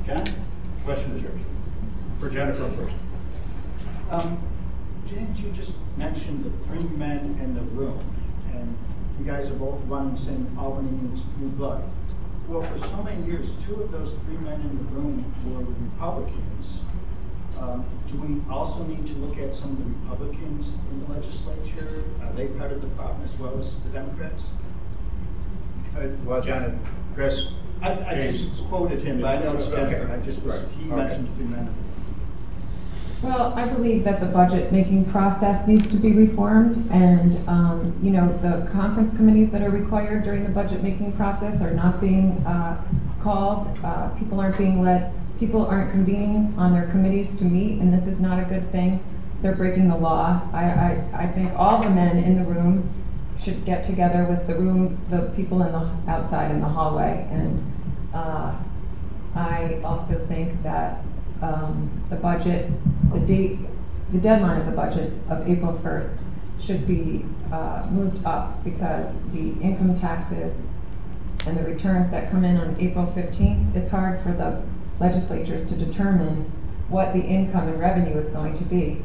Ken? Question is yours. For Jennifer first. James, you just mentioned the 3 men in the room, and you guys are both running saying Albany needs new blood. Well, for so many years, 2 of those 3 men in the room were Republicans. Do we also need to look at some of the Republicans in the legislature? Are they part of the problem as well as the Democrats? Well, John, Chris. I just quoted him, but I know it's Jennifer. Okay. I just was, he mentioned 3 men. Well, I believe that the budget making process needs to be reformed, and you know, the conference committees that are required during the budget making process are not being called. People aren't being led. People aren't convening on their committees to meet, and this is not a good thing. They're breaking the law. I think all the men in the room should get together with the people in the outside in the hallway, and I also think that the budget, the deadline of the budget of April 1st should be moved up, because the income taxes and the returns that come in on April 15th, it's hard for the legislatures to determine what the income and revenue is going to be.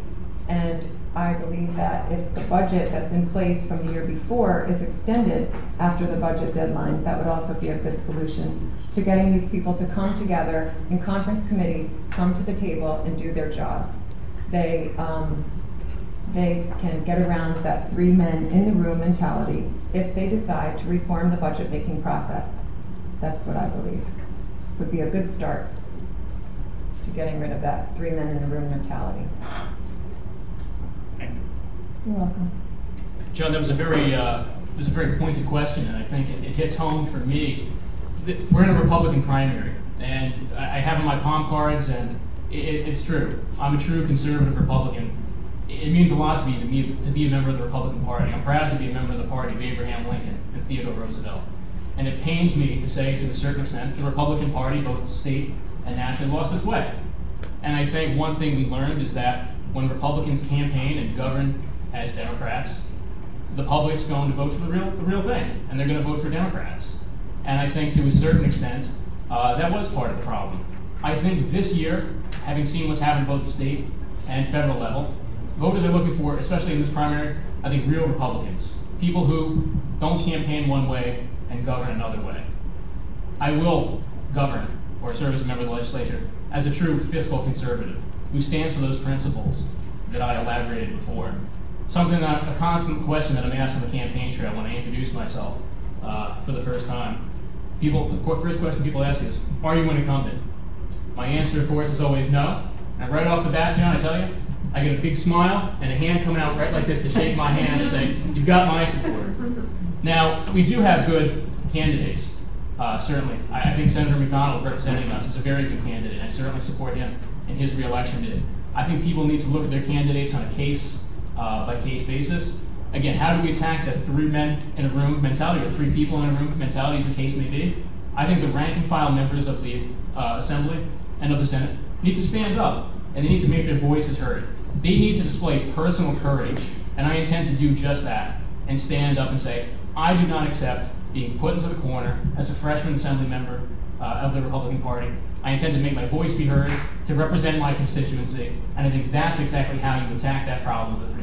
And I believe that if the budget that's in place from the year before is extended after the budget deadline, that would also be a good solution to getting these people to come together in conference committees, come to the table and do their jobs. They can get around that 3 men in the room mentality if they decide to reform the budget making process. That's what I believe would be a good start to getting rid of that 3 men in the room mentality. Thank you. You're welcome. John, that was a very pointed question, and I think it hits home for me. We're in a Republican primary, and I have on my palm cards, and it's true. I'm a true conservative Republican. It means a lot to me to be a member of the Republican Party. I'm proud to be a member of the party of Abraham Lincoln and Theodore Roosevelt. And it pains me to say, to a certain extent, the Republican Party, both state and nationally, lost its way. And I think one thing we learned is that when Republicans campaign and govern as Democrats, the public's going to vote for the real thing, and they're going to vote for Democrats. And I think to a certain extent, that was part of the problem. I think this year, having seen what's happened both at the state and federal level, voters are looking for, especially in this primary, I think real Republicans. People who don't campaign one way and govern another way. I will govern or serve as a member of the legislature as a true fiscal conservative who stands for those principles that I elaborated before. A constant question that I'm asked on the campaign trail when I introduce myself for the first time. The first question people ask is, are you an incumbent? My answer, of course, is always no. And right off the bat, John, I tell you, I get a big smile and a hand coming out right like this to shake my hand and say, you've got my support. Now, we do have good candidates, certainly. I think Senator McDonald, representing us, is a very good candidate. I certainly support him in his re-election bid. I think people need to look at their candidates on a case-by-case basis. Again, how do we attack the 3 men in a room mentality, or 3 people in a room mentality, as the case may be? I think the rank and file members of the Assembly and of the Senate need to stand up, and they need to make their voices heard. They need to display personal courage, and I intend to do just that, and stand up and say, I do not accept being put into the corner as a freshman Assembly member of the Republican Party. I intend to make my voice be heard, to represent my constituency, and I think that's exactly how you attack that problem with the